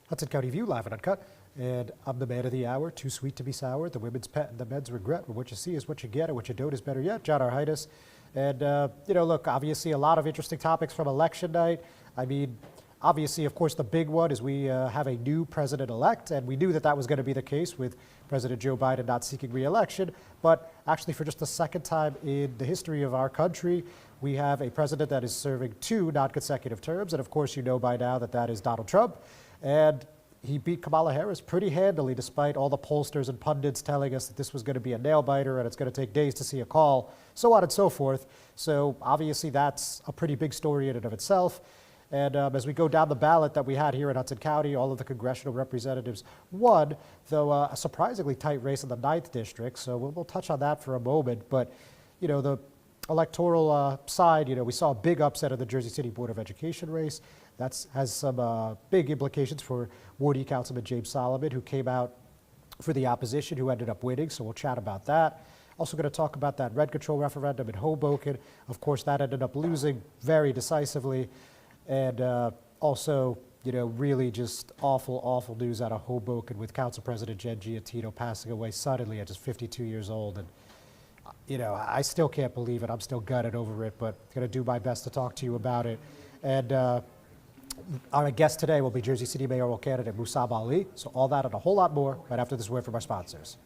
Hudson County View, live and uncut. And I'm the man of the hour, too sweet to be sour, the women's pet and the men's regret. But what you see is what you get, and what you don't is better yet. John Arhitis. And, look, obviously a lot of interesting topics from election night. I mean, obviously, of course, the big one is we have a new president-elect, and we knew that that was going to be the case with President Joe Biden not seeking re-election. But actually, for just the second time in the history of our country, we have a president that is serving 2 non-consecutive terms. And, of course, you know by now that that is Donald Trump. And he beat Kamala Harris pretty handily, despite all the pollsters and pundits telling us that this was going to be a nail-biter and it's going to take days to see a call, so on and so forth. So obviously that's a pretty big story in and of itself. And as we go down the ballot that we had here in Hudson County, all of the congressional representatives won, though a surprisingly tight race in the 9th district. So we'll touch on that for a moment. But, the electoral side, we saw a big upset of the Jersey City Board of Education race. That has some big implications for Ward E Councilman James Solomon, who came out for the opposition, who ended up winning. So we'll chat about that. Also going to talk about that rent control referendum in Hoboken. Of course, that ended up losing very decisively. And also, really just awful news out of Hoboken with Council President Jen Giattino passing away suddenly at just 52 years old. And I still can't believe it. I'm still gutted over it, but going to do my best to talk to you about it. And our guest today will be Jersey City mayoral candidate Mussab Ali. So all that and a whole lot more right after this word from our sponsors.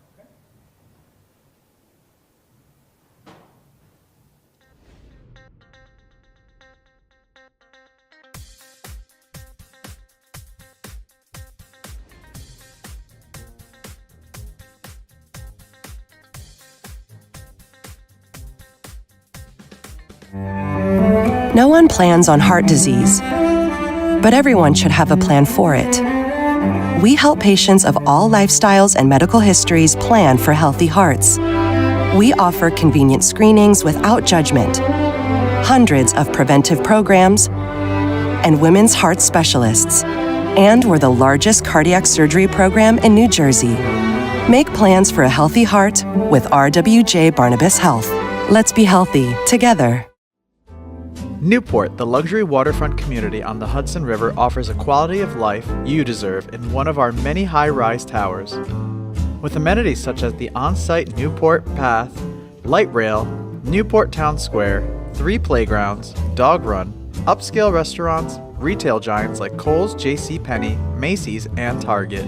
No one plans on heart disease, but everyone should have a plan for it. We help patients of all lifestyles and medical histories plan for healthy hearts. We offer convenient screenings without judgment, hundreds of preventive programs, and women's heart specialists. And we're the largest cardiac surgery program in New Jersey. Make plans for a healthy heart with RWJ Barnabas Health. Let's be healthy together. Newport, the luxury waterfront community on the Hudson River, offers a quality of life you deserve in one of our many high-rise towers. With amenities such as the on-site Newport Path, light rail, Newport Town Square, 3 playgrounds, dog run, upscale restaurants, retail giants like Kohl's, JCPenney, Macy's, and Target.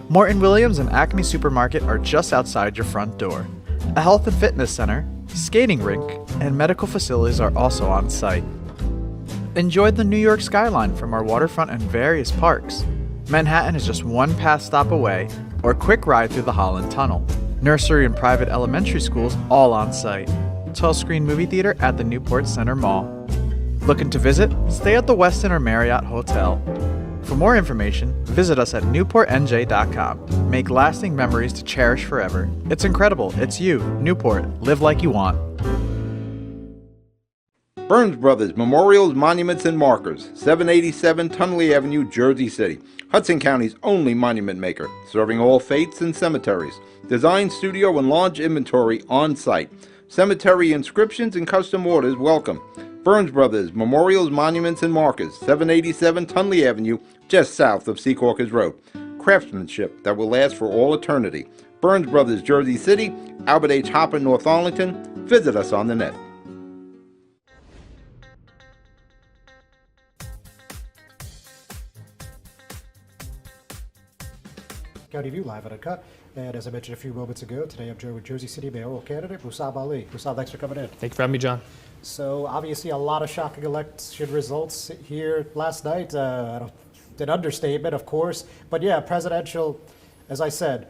Morton Williams and Acme Supermarket are just outside your front door. A health and fitness center, skating rink, and medical facilities are also on site. Enjoy the New York skyline from our waterfront and various parks. Manhattan is just one pass stop away, or a quick ride through the Holland Tunnel. Nursery and private elementary schools all on site. 12-screen movie theater at the Newport Center Mall. Looking to visit? Stay at the Westin or Marriott Hotel. For more information, visit us at newportnj.com. Make lasting memories to cherish forever. It's incredible. It's you, Newport. Live like you want. Burns Brothers Memorials, Monuments, and Markers, 787 Tunley Avenue, Jersey City. Hudson County's only monument maker, serving all faiths and cemeteries. Design, studio, and large inventory on site. Cemetery inscriptions and custom orders welcome. Burns Brothers Memorials, Monuments, and Markers, 787 Tunley Avenue, just south of Secaucus Road. Craftsmanship that will last for all eternity. Burns Brothers, Jersey City, Albert H. Hopper, North Arlington. Visit us on the net. County View, live and uncut. And as I mentioned a few moments ago, today I'm joined with Jersey City mayoral candidate Mussab Ali. Mussab, thanks for coming in. Thank you for having me, John. So obviously a lot of shocking election results here last night. An understatement, of course. But yeah, presidential, as I said,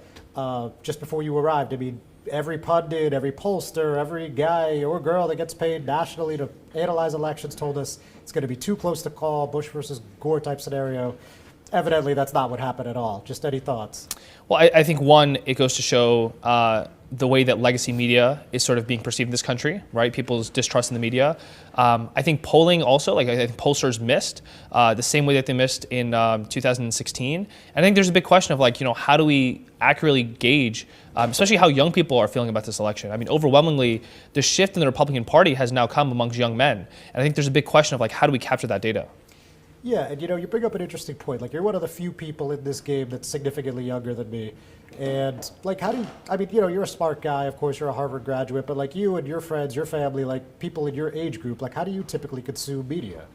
just before you arrived, I mean, every pundit, every pollster, every guy or girl that gets paid nationally to analyze elections told us it's going to be too close to call, Bush versus Gore type scenario. Evidently, that's not what happened at all. Just any thoughts? Well, I think, one, it goes to show the way that legacy media is sort of being perceived in this country, right? People's distrust in the media. I think polling also, I think pollsters missed the same way that they missed in 2016. And I think there's a big question of how do we accurately gauge, especially how young people are feeling about this election? I mean, overwhelmingly, the shift in the Republican Party has now come amongst young men. And I think there's a big question of how do we capture that data? Yeah, and you bring up an interesting point. Like, you're one of the few people in this game that's significantly younger than me. And, like, how do you, I mean, you're a smart guy, of course, you're a Harvard graduate, but, like, you and your friends, your family, like, people in your age group, like, how do you typically consume media?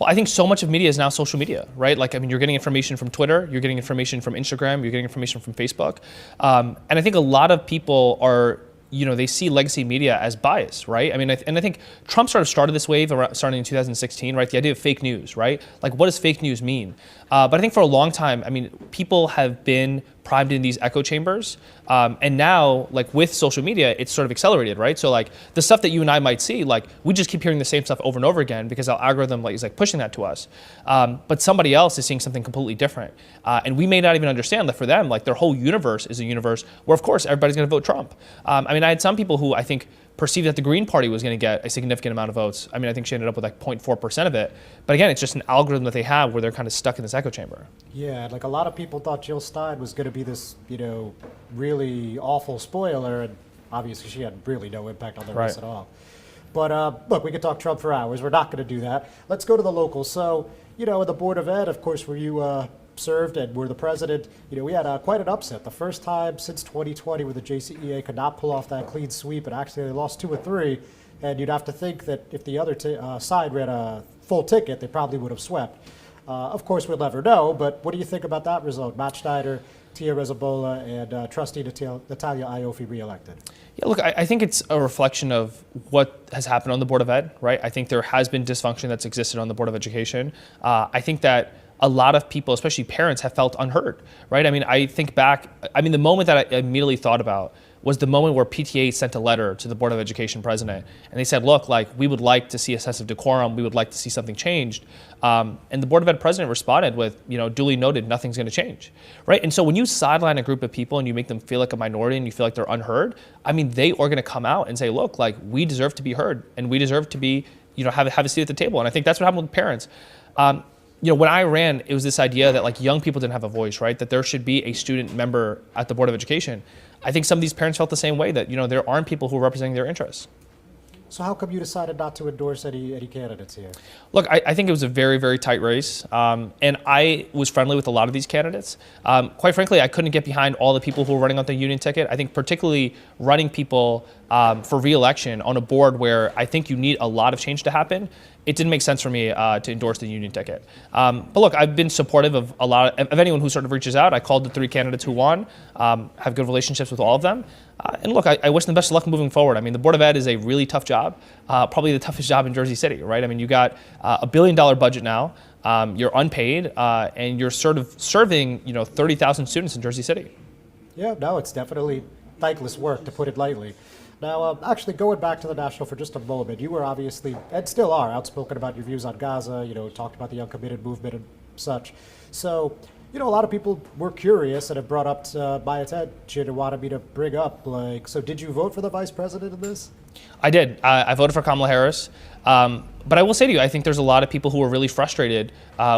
Well, I think so much of media is now social media, right? Like, I mean, you're getting information from Twitter, you're getting information from Instagram, you're getting information from Facebook. And I think a lot of people are, they see legacy media as bias, right? I mean, and I think Trump sort of started this wave starting in 2016, right? The idea of fake news, right? Like, what does fake news mean? But I think for a long time, I mean, people have been primed in these echo chambers. And now, like, with social media, it's sort of accelerated, right? So, like, the stuff that you and I might see, like, we just keep hearing the same stuff over and over again because our algorithm is pushing that to us. But somebody else is seeing something completely different. And we may not even understand that for them, like, their whole universe is a universe where, of course, everybody's going to vote Trump. I mean, I had some people who I think perceived that the Green Party was going to get a significant amount of votes. I mean, I think she ended up with like 0.4% of it. But again, it's just an algorithm that they have where they're kind of stuck in this echo chamber. Yeah, like a lot of people thought Jill Stein was going to be this, really awful spoiler, and obviously she had really no impact on the race at all. But look, we could talk Trump for hours. We're not going to do that. Let's go to the locals. So, in the Board of Ed, of course, where you served and were the president, we had quite an upset. The first time since 2020 where the JCEA could not pull off that clean sweep, and actually they lost 2 or 3. And you'd have to think that if the other side ran a full ticket, they probably would have swept. Of course, we'll never know, but what do you think about that result? Matt Schneider, Tia Rezzabola, and trustee Natalia Ioffe reelected. Yeah, look, I think it's a reflection of what has happened on the Board of Ed, right? I think there has been dysfunction that's existed on the Board of Education. I think that a lot of people, especially parents, have felt unheard, right? I mean, I think back, the moment that I immediately thought about was the moment where PTA sent a letter to the Board of Education president, and they said, look, like, we would like to see a sense of decorum, we would like to see something changed. And the Board of Ed president responded with, duly noted, nothing's gonna change, right? And so when you sideline a group of people and you make them feel like a minority and you feel like they're unheard, they are gonna come out and say, look, like, we deserve to be heard and we deserve to be, have a seat at the table. And I think that's what happened with parents. When I ran, it was this idea that like young people didn't have a voice, right? That there should be a student member at the Board of Education. I think some of these parents felt the same way, that there aren't people who are representing their interests. So how come you decided not to endorse any candidates here? Look, I think it was a very, very tight race. And I was friendly with a lot of these candidates. Quite frankly, I couldn't get behind all the people who were running on the union ticket. I think particularly running people for re-election on a board where I think you need a lot of change to happen, it didn't make sense for me to endorse the union ticket. But look, I've been supportive of of anyone who sort of reaches out. I called the 3 candidates who won, have good relationships with all of them. And look, I wish them the best of luck moving forward. The Board of Ed is a really tough job, probably the toughest job in Jersey City, right? You got $1 billion budget now, you're unpaid, and you're sort of serving 30,000 students in Jersey City. Yeah, no, it's definitely thankless work, to put it lightly. Now, actually, going back to the National for just a moment, you were obviously, and still are, outspoken about your views on Gaza, talked about the uncommitted movement and such. So, a lot of people were curious and have brought up to my attention and wanted me to bring up, so did you vote for the vice president in this? I did. I voted for Kamala Harris. But I will say to you, I think there's a lot of people who are really frustrated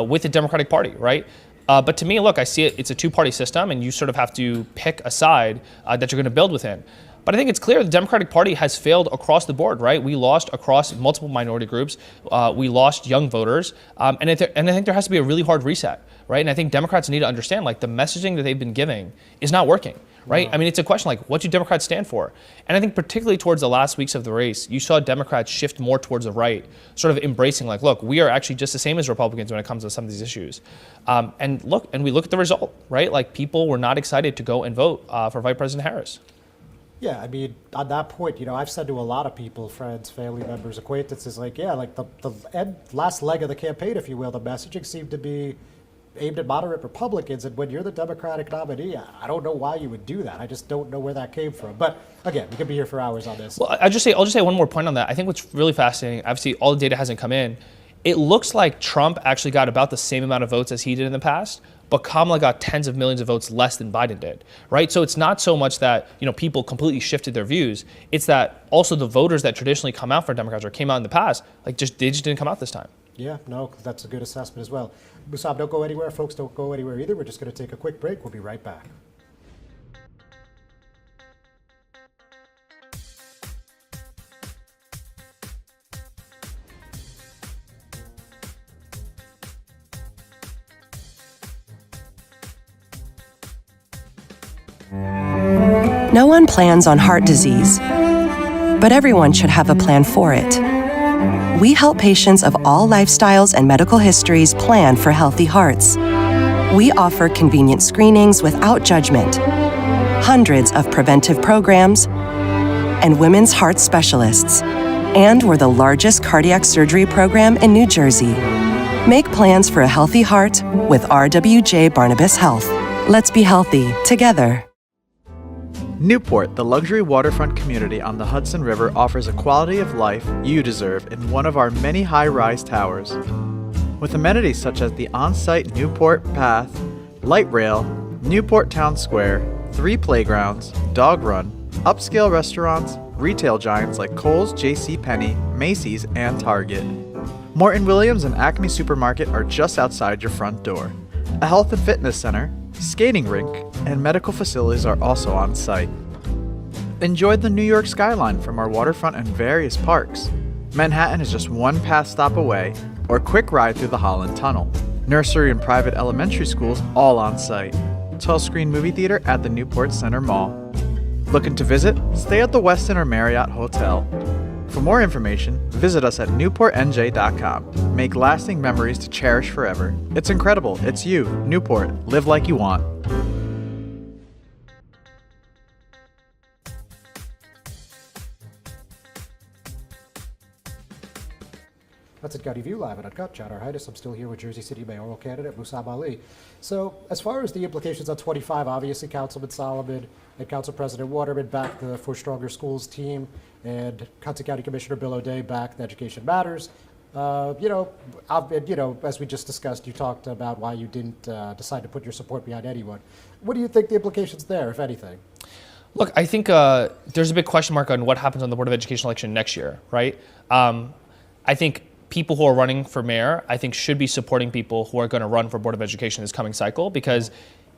with the Democratic Party, right? But to me, look, I see it's a 2-party system, and you sort of have to pick a side that you're going to build within. But I think it's clear the Democratic Party has failed across the board, right? We lost across multiple minority groups. We lost young voters. And I think there has to be a really hard reset, right? And I think Democrats need to understand, like, the messaging that they've been giving is not working, right? No. It's a question like, what do Democrats stand for? And I think particularly towards the last weeks of the race, you saw Democrats shift more towards the right, sort of embracing like, look, we are actually just the same as Republicans when it comes to some of these issues. And we look at the result, right? Like, people were not excited to go and vote for Vice President Harris. Yeah, on that point, I've said to a lot of people, friends, family members, acquaintances, like, yeah, like the last leg of the campaign, if you will, the messaging seemed to be aimed at moderate Republicans, and when you're the Democratic nominee, I don't know why you would do that. I just don't know where that came from. But again, we could be here for hours on this. Well, I'll just say one more point on that. I think what's really fascinating, obviously all the data hasn't come in, it looks like Trump actually got about the same amount of votes as he did in the past, but Kamala got tens of millions of votes less than Biden did, right? So it's not so much that people completely shifted their views. It's that also the voters that traditionally come out for Democrats or came out in the past, they just didn't come out this time. Yeah, no, that's a good assessment as well. Mussab, don't go anywhere. Folks, don't go anywhere either. We're just going to take a quick break. We'll be right back. No one plans on heart disease, but everyone should have a plan for it. We help patients of all lifestyles and medical histories plan for healthy hearts. We offer convenient screenings without judgment, hundreds of preventive programs, and women's heart specialists. And we're the largest cardiac surgery program in New Jersey. Make plans for a healthy heart with RWJ Barnabas Health. Let's be healthy together. Newport, the luxury waterfront community on the Hudson River, offers a quality of life you deserve in one of our many high-rise towers. With amenities such as the on-site Newport Path, light rail, Newport Town Square, 3 playgrounds, dog run, upscale restaurants, retail giants like Kohl's, JCPenney, Macy's, and Target. Morton Williams and Acme Supermarket are just outside your front door. A health and fitness center, skating rink, and medical facilities are also on site. Enjoy the New York skyline from our waterfront and various parks. Manhattan is just one pass stop away, or quick ride through the Holland Tunnel. Nursery and private elementary schools all on site. 12-screen movie theater at the Newport Center Mall. Looking to visit? Stay at the Westin or Marriott Hotel. For more information, visit us at newportnj.com. Make lasting memories to cherish forever. It's incredible. It's you, Newport. Live like you want. That's at County View Live and Uncut. John Arhitis. I'm still here with Jersey City mayoral candidate Mussab Ali. So, as far as the implications on 25, obviously Councilman Solomon and Council President Waterman backed the For Stronger Schools team, and Hudson County Commissioner Bill O'Day backed Education Matters. As we just discussed, you talked about why you didn't decide to put your support behind anyone. What do you think the implications there, if anything? Look, I think there's a big question mark on what happens on the Board of Education election next year, right? I think people who are running for mayor, I think, should be supporting people who are going to run for Board of Education this coming cycle, because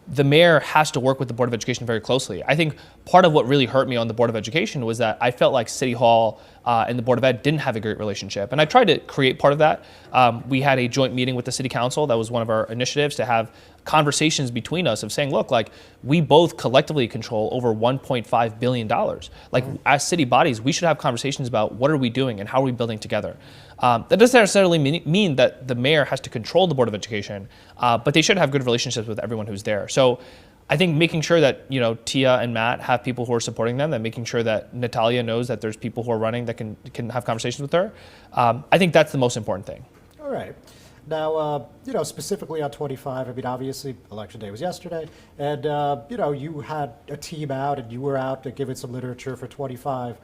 the mayor has to work with the Board of Education very closely. I think part of what really hurt me on the Board of Education was that I felt like City Hall and the Board of Ed didn't have a great relationship. And I tried to create part of that. We had a joint meeting with the City Council. That was one of our initiatives, to have conversations between us of saying, look, like, we both collectively control over $1.5 billion. Like, as city bodies, we should have conversations about what are we doing and how are we building together. That doesn't necessarily mean that the mayor has to control the Board of Education, but they should have good relationships with everyone who's there. So I think making sure that, Tia and Matt have people who are supporting them, and making sure that Natalia knows that there's people who are running that can have conversations with her, I think that's the most important thing. All right. Now, specifically on 25, I mean, obviously, Election Day was yesterday, and, you had a team out, and you were out to give it some literature for 25.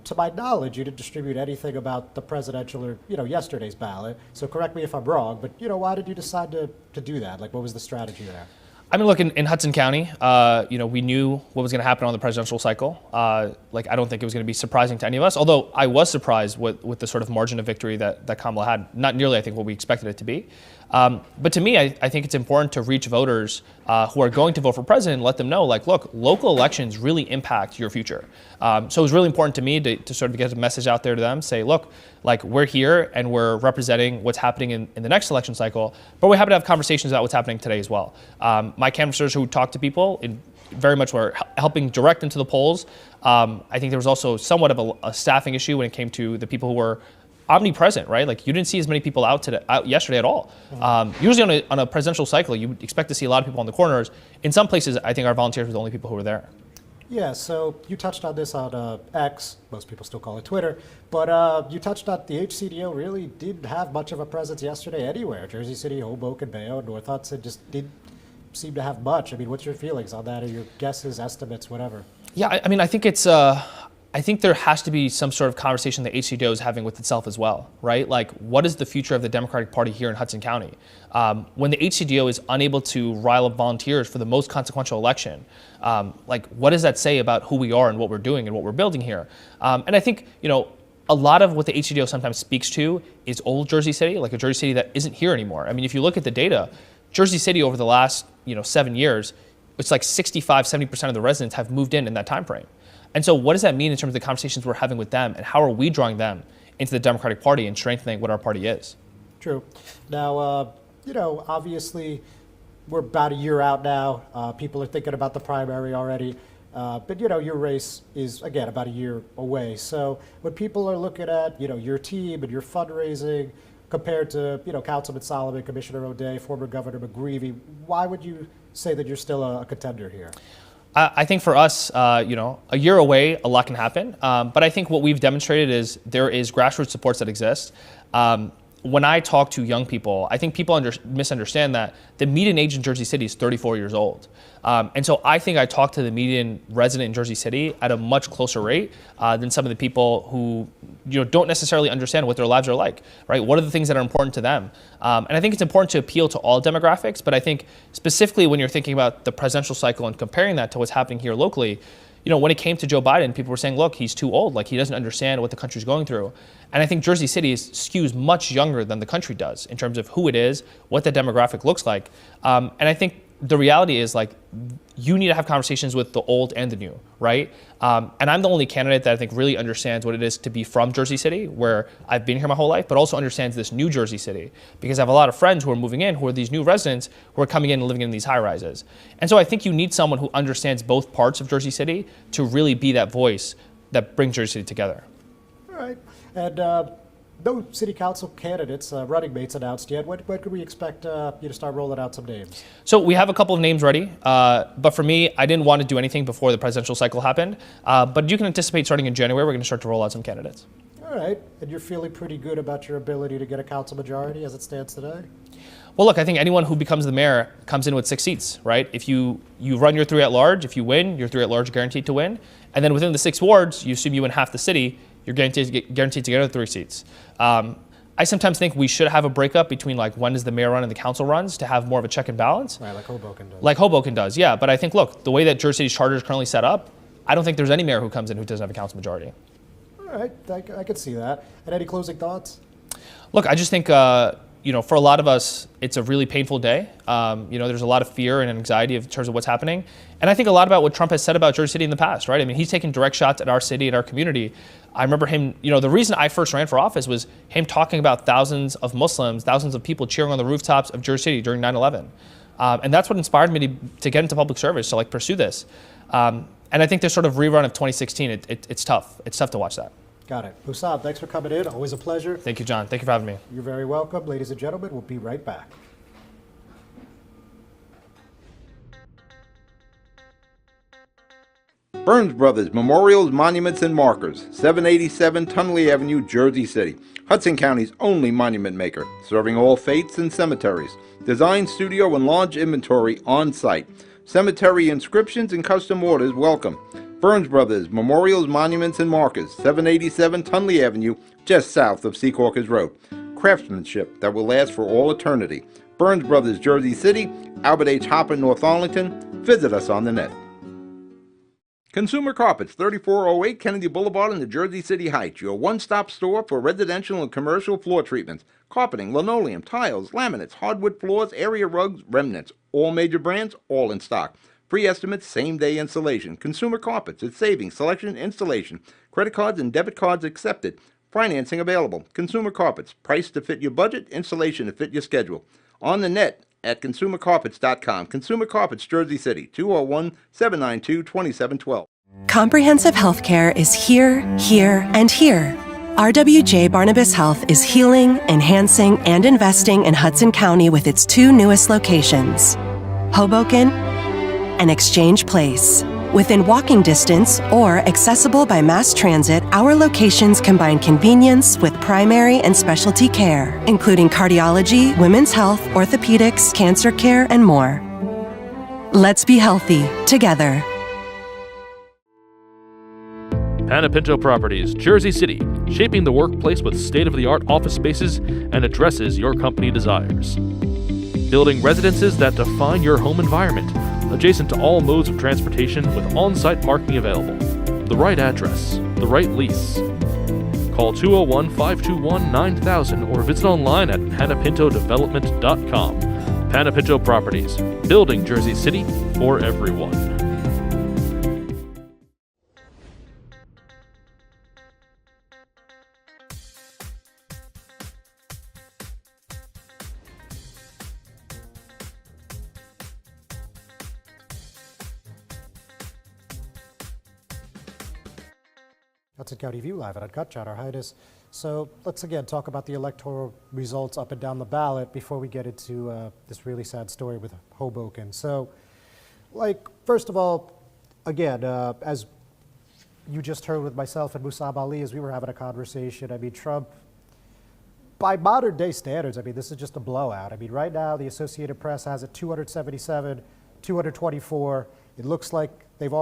To my knowledge, you didn't distribute anything about the presidential or, yesterday's ballot. So correct me if I'm wrong, but, why did you decide to do that? Like, what was the strategy there? I mean, look, in Hudson County, we knew what was going to happen on the presidential cycle. I don't think it was going to be surprising to any of us, although I was surprised with the sort of margin of victory that Kamala had. Not nearly, I think, what we expected it to be. But to me, I think it's important to reach voters who are going to vote for president and let them know, like, look, local elections really impact your future. So it was really important to me to sort of get a message out there to them, say, look, like, we're here and we're representing what's happening in the next election cycle, but we're happy to have conversations about what's happening today as well. My canvassers who talk to people very much were helping direct into the polls. I think there was also somewhat of a staffing issue when it came to the people who were omnipresent, right? Like, you didn't see as many people out yesterday at all. Usually on a presidential cycle, you would expect to see a lot of people on the corners. In some places, I think our volunteers were the only people who were there. Yeah, so you touched on this on X, most people still call it Twitter, but you touched on the HCDO really didn't have much of a presence yesterday anywhere. Jersey City, Hoboken, Bayonne, North Hudson just didn't seem to have much. I mean, what's your feelings on that, or your guesses, estimates, whatever? Yeah, I mean, I think it's, I think there has to be some sort of conversation that HCDO is having with itself as well, right? Like, what is the future of the Democratic Party here in Hudson County? When the HCDO is unable to rile up volunteers for the most consequential election, like, what does that say about who we are and what we're doing and what we're building here? And I think, a lot of what the HCDO sometimes speaks to is old Jersey City, like a Jersey City that isn't here anymore. I mean, if you look at the data, Jersey City over the last, 7 years, it's like 65, 70% of the residents have moved in that time frame. And so what does that mean in terms of the conversations we're having with them, and how are we drawing them into the Democratic Party and strengthening what our party is? True. Now, obviously, we're about a year out now. People are thinking about the primary already. But your race is again about a year away. So when people are looking at your team and your fundraising compared to Councilman Solomon, Commissioner O'Day, former Governor McGreevey, why would you say that you're still a contender here? I think for us, a year away, a lot can happen. But I think what we've demonstrated is there is grassroots supports that exist. When I talk to young people, I think people misunderstand that the median age in Jersey City is 34 years old. And so I think I talk to the median resident in Jersey City at a much closer rate than some of the people who don't necessarily understand what their lives are like, right? What are the things that are important to them? And I think it's important to appeal to all demographics, but I think specifically when you're thinking about the presidential cycle and comparing that to what's happening here locally, when it came to Joe Biden, people were saying, look, he's too old. Like, he doesn't understand what the country's going through. And I think Jersey City skews much younger than the country does in terms of who it is, what the demographic looks like. And I think the reality is, like, you need to have conversations with the old and the new, right? And I'm the only candidate that I think really understands what it is to be from Jersey City, where I've been here my whole life, but also understands this new Jersey City, because I have a lot of friends who are moving in, who are these new residents who are coming in and living in these high rises. And so I think you need someone who understands both parts of Jersey City to really be that voice that brings Jersey City together. All right. And no city council candidates, running mates announced yet. When could we expect you to start rolling out some names? So we have a couple of names ready, but for me, I didn't want to do anything before the presidential cycle happened. But you can anticipate starting in January, we're going to start to roll out some candidates. All right. And you're feeling pretty good about your ability to get a council majority as it stands today? Well, look, I think anyone who becomes the mayor comes in with 6 seats, right? If you run your 3 at large, if you win, your 3 at large guaranteed to win. And then within the 6 wards, you assume you win half the city, you're guaranteed to get another 3 seats. I sometimes think we should have a breakup between, like, when does the mayor run and the council runs, to have more of a check and balance. Right, like Hoboken does. Like Hoboken does, yeah. But I think, look, the way that Jersey City's charter is currently set up, I don't think there's any mayor who comes in who doesn't have a council majority. All right, I could see that. And any closing thoughts? Look, I just think, for a lot of us, it's a really painful day. There's a lot of fear and anxiety in terms of what's happening. And I think a lot about what Trump has said about Jersey City in the past, right? I mean, he's taken direct shots at our city and our community. I remember him, the reason I first ran for office was him talking about thousands of Muslims, thousands of people cheering on the rooftops of Jersey City during 9/11. And that's what inspired me to get into public service, to pursue this. And I think this sort of rerun of 2016, it's tough. It's tough to watch that. Got it. Mussab, thanks for coming in. Always a pleasure. Thank you, John. Thank you for having me. You're very welcome. Ladies and gentlemen, we'll be right back. Burns Brothers Memorials, Monuments, and Markers, 787 Tunley Avenue, Jersey City. Hudson County's only monument maker, serving all faiths and cemeteries. Design, studio, and large inventory on site. Cemetery inscriptions and custom orders welcome. Burns Brothers Memorials, Monuments, and Markers, 787 Tunley Avenue, just south of Secaucus Road. Craftsmanship that will last for all eternity. Burns Brothers, Jersey City, Albert H. Hopper, North Arlington. Visit us on the net. Consumer Carpets, 3408 Kennedy Boulevard in the Jersey City Heights, your one-stop store for residential and commercial floor treatments, carpeting, linoleum, tiles, laminates, hardwood floors, area rugs, remnants, all major brands, all in stock. Free estimates, same-day installation. Consumer Carpets, it's savings, selection, installation. Credit cards and debit cards accepted. Financing available. Consumer Carpets, price to fit your budget, installation to fit your schedule. On the net at consumercarpets.com. Consumer Carpets, Jersey City, 201-792-2712. Comprehensive healthcare is here, here, and here. RWJ Barnabas Health is healing, enhancing, and investing in Hudson County with its 2 newest locations, Hoboken and Exchange Place. Within walking distance or accessible by mass transit, our locations combine convenience with primary and specialty care, including cardiology, women's health, orthopedics, cancer care, and more. Let's be healthy together. Panapinto Properties, Jersey City, shaping the workplace with state-of-the-art office spaces and addresses your company desires. Building residences that define your home environment, adjacent to all modes of transportation with on-site parking available. The right address, the right lease. Call 201-521-9000 or visit online at panapintodevelopment.com. Panapinto Properties, building Jersey City for everyone. Hudson County View Live at Uncut, John Arhitis. So let's again talk about the electoral results up and down the ballot before we get into this really sad story with Hoboken. So, first of all, again, as you just heard with myself and Mussab Ali as we were having a conversation, I mean, Trump, by modern day standards, I mean, this is just a blowout. I mean, right now, the Associated Press has it 277, 224. It looks like he's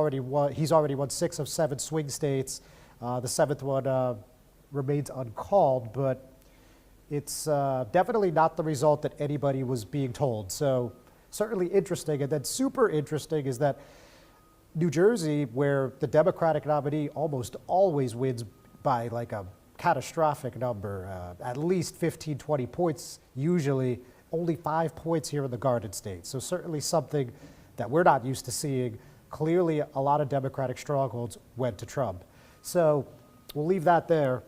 already won 6 of 7 swing states. The 7th one remains uncalled, but it's definitely not the result that anybody was being told. So certainly interesting. And then super interesting is that New Jersey, where the Democratic nominee almost always wins by like a catastrophic number, at least 15, 20 points, usually only 5 points here in the Garden State. So certainly something that we're not used to seeing. Clearly, a lot of Democratic strongholds went to Trump. So we'll leave that there.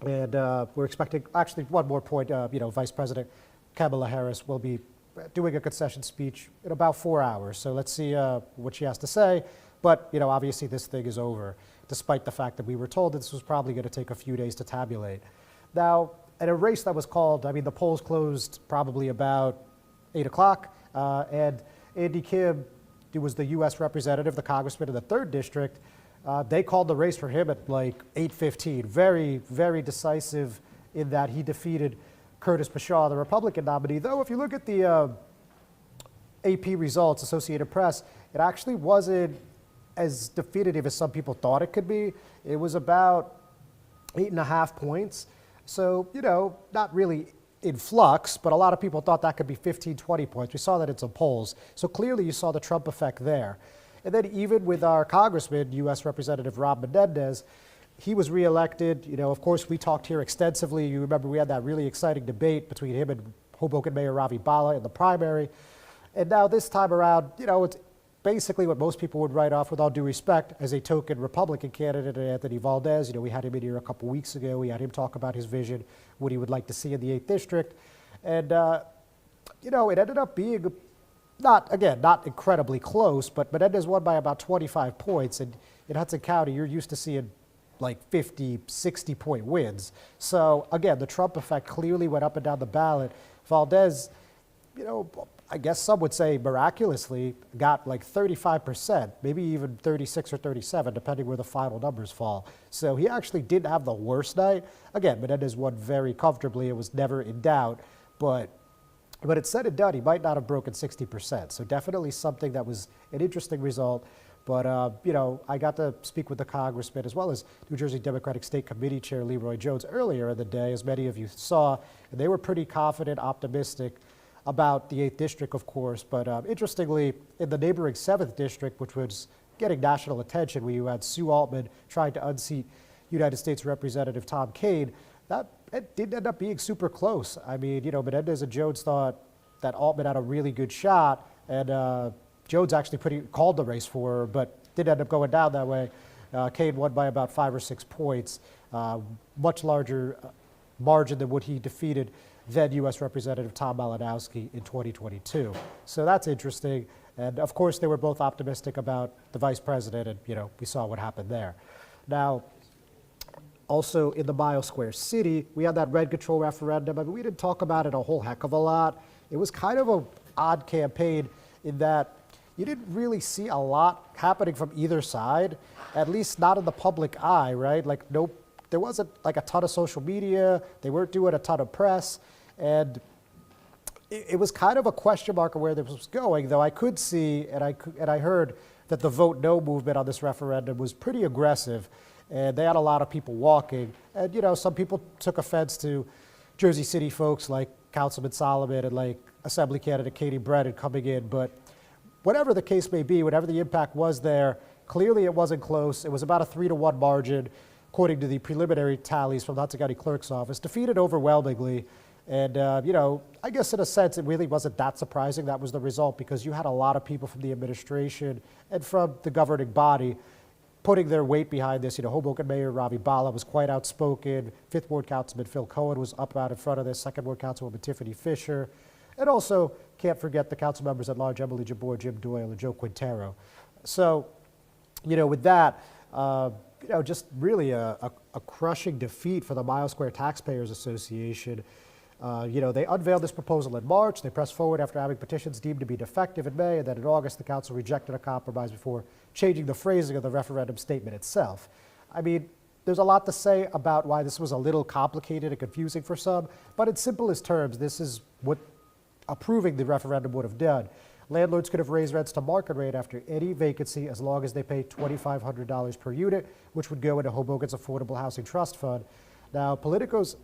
And we're expecting, actually, one more point, Vice President Kamala Harris will be doing a concession speech in about 4 hours. So let's see what she has to say. But, obviously this thing is over, despite the fact that we were told that this was probably going to take a few days to tabulate. Now, in a race that was called, I mean, the polls closed probably about 8 o'clock, and Andy Kim, who was the U.S. representative, the congressman in the 3rd district, they called the race for him at like 8:15. Very, very decisive in that he defeated Curtis Pashaw, the Republican nominee. Though, if you look at the AP results, Associated Press, it actually wasn't as definitive as some people thought it could be. It was about 8.5 points. So, not really in flux, but a lot of people thought that could be 15, 20 points. We saw that in some polls. So clearly you saw the Trump effect there. And then even with our congressman, U.S. Representative Rob Menendez, he was reelected. Of course, we talked here extensively. You remember we had that really exciting debate between him and Hoboken Mayor Ravi Bala in the primary. And now this time around, it's basically what most people would write off, with all due respect, as a token Republican candidate, Anthony Valdez. We had him in here a couple weeks ago. We had him talk about his vision, what he would like to see in the 8th district. And, it ended up being not incredibly close, but Menendez won by about 25 points. And in Hudson County, you're used to seeing like 50, 60-point wins. So, again, the Trump effect clearly went up and down the ballot. Valdez, I guess some would say miraculously got like 35%, maybe even 36 or 37, depending where the final numbers fall. So he actually didn't have the worst night. Again, Menendez won very comfortably. It was never in doubt. But it's said and done, he might not have broken 60%. So definitely something that was an interesting result. But, I got to speak with the congressman as well as New Jersey Democratic State Committee Chair Leroy Jones earlier in the day, as many of you saw. And they were pretty confident, optimistic about the 8th district, of course. But interestingly, in the neighboring 7th district, which was getting national attention, where you had Sue Altman trying to unseat United States Representative Tom Cade, it didn't end up being super close. I mean, Menendez and Jones thought that Altman had a really good shot, and Jones actually called the race for her, but didn't end up going down that way. Cade won by about 5 or 6 points, much larger margin than what he defeated then U.S. Representative Tom Malinowski in 2022. So that's interesting. And of course, they were both optimistic about the vice president, and we saw what happened there. Now, also in the Mile Square City, we had that rent control referendum. I mean, we didn't talk about it a whole heck of a lot. It was kind of an odd campaign in that you didn't really see a lot happening from either side, at least not in the public eye, right? There wasn't like a ton of social media. They weren't doing a ton of press. And it was kind of a question mark of where this was going, though I could see, and I heard that the Vote No movement on this referendum was pretty aggressive, and they had a lot of people walking. And, some people took offense to Jersey City folks like Councilman Solomon and like Assembly candidate Katie Brennan coming in. But whatever the case may be, whatever the impact was there, clearly it wasn't close. It was about a 3-1 margin, according to the preliminary tallies from the Hudson County Clerk's office, defeated overwhelmingly. And, I guess in a sense, it really wasn't that surprising that was the result, because you had a lot of people from the administration and from the governing body putting their weight behind this. Hoboken Mayor Ravi Bala was quite outspoken. 5th Ward Councilman Phil Cohen was up out in front of this. 2nd Ward Councilwoman Tiffany Fisher. And also, can't forget the council members at large, Emily Jabor, Jim Doyle, and Joe Quintero. So, with that, just really a crushing defeat for the Mile Square Taxpayers Association. They unveiled this proposal in March. They pressed forward after having petitions deemed to be defective in May, and then in August, the council rejected a compromise before changing the phrasing of the referendum statement itself. I mean, there's a lot to say about why this was a little complicated and confusing for some, but in simplest terms, this is what approving the referendum would have done. Landlords could have raised rents to market rate after any vacancy as long as they pay $2,500 per unit, which would go into Hoboken's Affordable Housing Trust Fund. Now, politicos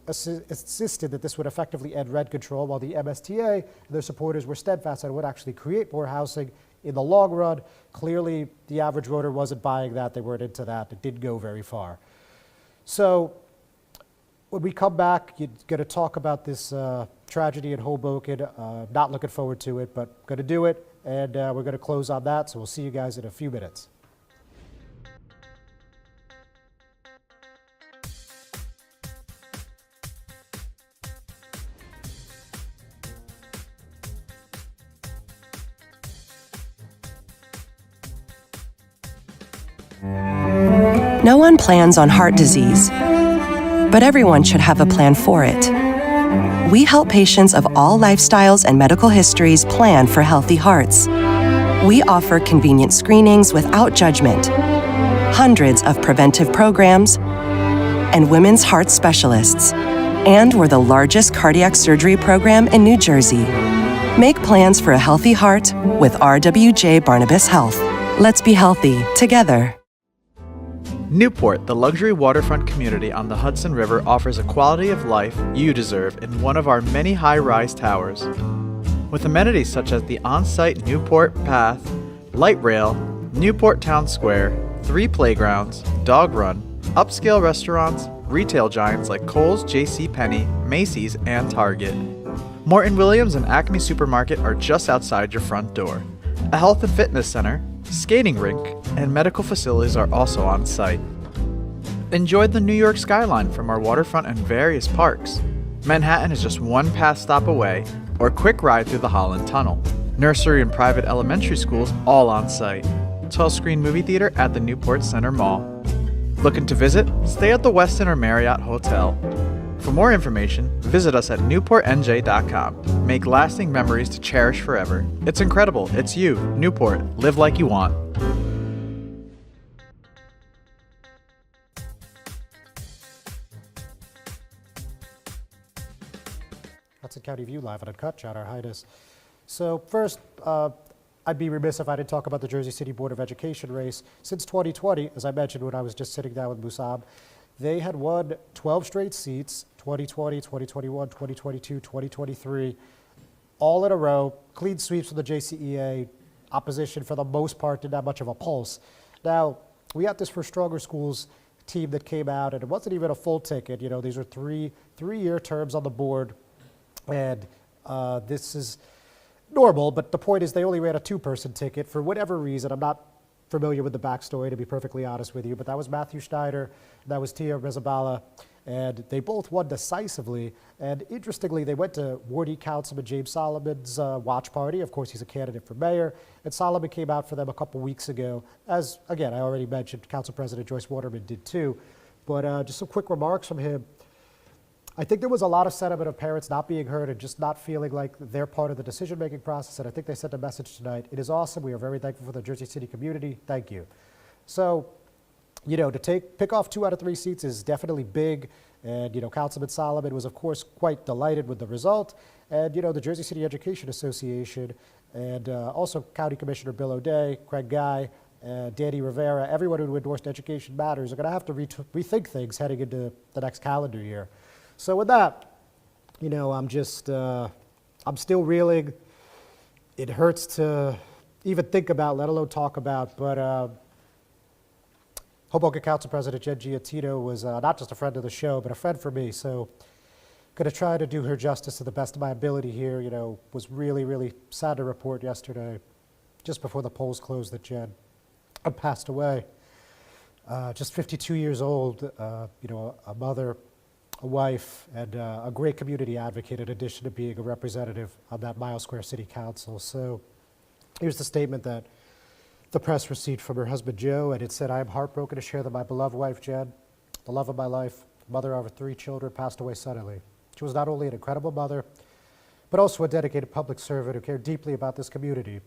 insisted that this would effectively end rent control, while the MSTA and their supporters were steadfast that it would actually create more housing in the long run. Clearly, the average voter wasn't buying that. They weren't into that. It didn't go very far. So when we come back, you're going to talk about this tragedy in Hoboken. Not looking forward to it, but going to do it. And we're going to close on that. So we'll see you guys in a few minutes. No one plans on heart disease, but everyone should have a plan for it. We help patients of all lifestyles and medical histories plan for healthy hearts. We offer convenient screenings without judgment, hundreds of preventive programs, and women's heart specialists. And we're the largest cardiac surgery program in New Jersey. Make plans for a healthy heart with RWJ Barnabas Health. Let's be healthy together. Newport, the luxury waterfront community on the Hudson River, offers a quality of life you deserve in one of our many high-rise towers. With amenities such as the on-site Newport Path, light rail, Newport Town Square, 3 playgrounds, dog run, upscale restaurants, retail giants like Kohl's, JCPenney, Macy's, and Target. Morton Williams and Acme Supermarket are just outside your front door. A health and fitness center, skating rink, and medical facilities are also on site. Enjoy the New York skyline from our waterfront and various parks. Manhattan is just one pass stop away, or a quick ride through the Holland Tunnel. Nursery and private elementary schools all on site. 12-screen movie theater at the Newport Center Mall. Looking to visit? Stay at the Westin or Marriott Hotel. For more information, visit us at newportnj.com. Make lasting memories to cherish forever. It's incredible. It's you, Newport. Live like you want. Hudson County View live and uncut. John Arhitis. So first, I'd be remiss if I didn't talk about the Jersey City Board of Education race. Since 2020, as I mentioned when I was just sitting down with Mussab, they had won 12 straight seats, 2020, 2021, 2022, 2023, all in a row. Clean sweeps from the JCEA. Opposition, for the most part, didn't have much of a pulse. Now, we had this For Stronger Schools team that came out, and it wasn't even a full ticket. You know, these are three-year terms on the board, and this is normal, but the point is they only ran a 2-person ticket for whatever reason. I'm not familiar with the backstory, to be perfectly honest with you, but that was Matthew Schneider, that was Tia Rezabala, and they both won decisively. And interestingly, they went to Ward E Councilman James Solomon's watch party. Of course, he's a candidate for mayor, and Solomon came out for them a couple weeks ago, as, again, I already mentioned, Council President Joyce Waterman did too. But just some quick remarks from him. I think there was a lot of sentiment of parents not being heard and just not feeling like they're part of the decision-making process, and I think they sent a message tonight. It is awesome. We are very thankful for the Jersey City community. Thank you. So, you know, to pick off 2 out of 3 seats is definitely big, and, you know, Councilman Solomon was, of course, quite delighted with the result, and, you know, the Jersey City Education Association and also County Commissioner Bill O'Day, Craig Guy, Danny Rivera, everyone who endorsed Education Matters are going to have to rethink things heading into the next calendar year. So with that, you know, I'm still reeling. It hurts to even think about, let alone talk about, but Hoboken Council President Jen Giattino was not just a friend of the show, but a friend for me. So going to try to do her justice to the best of my ability here. You know, was really, really sad to report yesterday, just before the polls closed, that Jen had passed away. Just 52 years old, you know, a mother, a wife, and a great community advocate, in addition to being a representative on that Mile Square City Council. So here's the statement that the press receipt from her husband Joe, and it said, "I am heartbroken to share that my beloved wife Jen, the love of my life, mother of our 3 children, passed away suddenly. She was not only an incredible mother, but also a dedicated public servant who cared deeply about this community.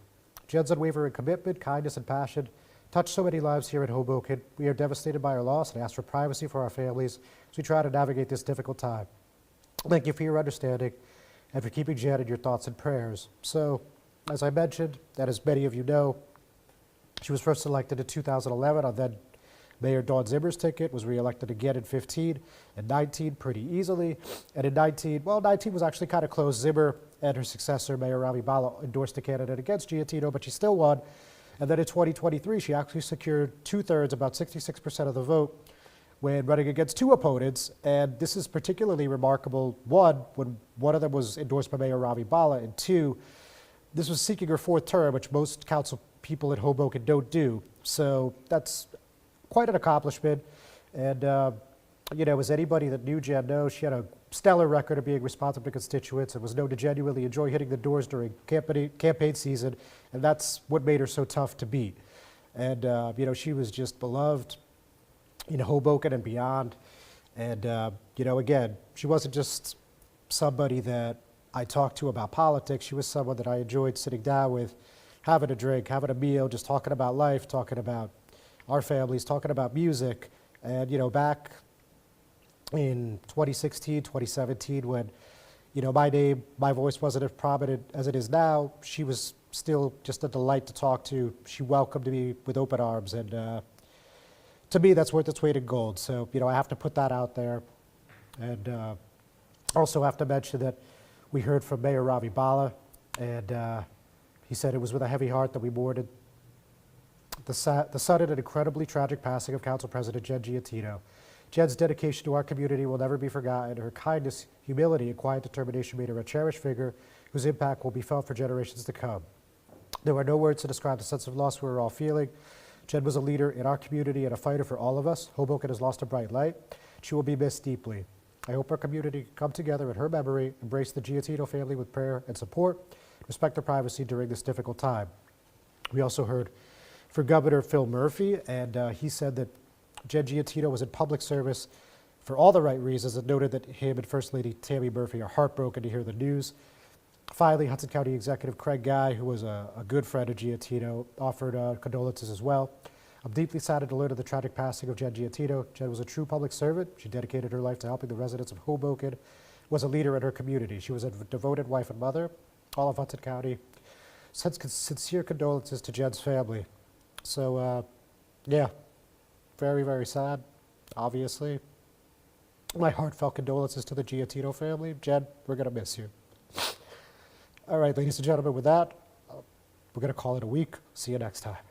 Jen's unwavering commitment, kindness, and passion touched so many lives here in Hoboken. We are devastated by her loss and ask for privacy for our families as we try to navigate this difficult time. Thank you for your understanding and for keeping Jen in your thoughts and prayers." So, as I mentioned, and as many of you know, she was first elected in 2011 on then Mayor Dawn Zimmer's ticket, was reelected again in 15 and 19 pretty easily. And in 19 was actually kind of close. Zimmer and her successor, Mayor Ravi Bala, endorsed a candidate against Giattino, but she still won. And then in 2023, she actually secured 2/3, about 66% of the vote, when running against 2 opponents. And this is particularly remarkable, one, when one of them was endorsed by Mayor Ravi Bala, and 2, this was seeking her 4th term, which most council people in Hoboken don't do. So that's quite an accomplishment. And, as anybody that knew Jen knows, she had a stellar record of being responsive to constituents and was known to genuinely enjoy hitting the doors during campaign season. And that's what made her so tough to beat. And, she was just beloved in Hoboken and beyond. And, again, she wasn't just somebody that I talked to about politics. She was someone that I enjoyed sitting down with, having a drink, having a meal, just talking about life, talking about our families, talking about music. And, back in 2016, 2017, when, my voice wasn't as prominent as it is now, she was still just a delight to talk to. She welcomed me with open arms. And to me, that's worth its weight in gold. So, I have to put that out there. And also have to mention that we heard from Mayor Ravi Bala, and he said it was with a heavy heart that we mourned the sudden and incredibly tragic passing of Council President Jen Giattino. Jen's dedication to our community will never be forgotten. Her kindness, humility, and quiet determination made her a cherished figure whose impact will be felt for generations to come. There are no words to describe the sense of loss we were all feeling. Jen was a leader in our community and a fighter for all of us. Hoboken has lost a bright light. She will be missed deeply. I hope our community can come together in her memory, embrace the Giattino family with prayer and support, respect their privacy during this difficult time. We also heard from Governor Phil Murphy, and he said that Jen Giattino was in public service for all the right reasons, and noted that him and First Lady Tammy Murphy are heartbroken to hear the news. Finally, Hudson County Executive Craig Guy, who was a good friend of Giattino, offered condolences as well. I'm deeply saddened to learn of the tragic passing of Jen Giattino. Jen was a true public servant. She dedicated her life to helping the residents of Hoboken, was a leader in her community. She was a devoted wife and mother. All of Hudson County sends sincere condolences to Jen's family. So, very, very sad, obviously. My heartfelt condolences to the Giattino family. Jen, we're going to miss you. All right, ladies and gentlemen, with that, we're going to call it a week. See you next time.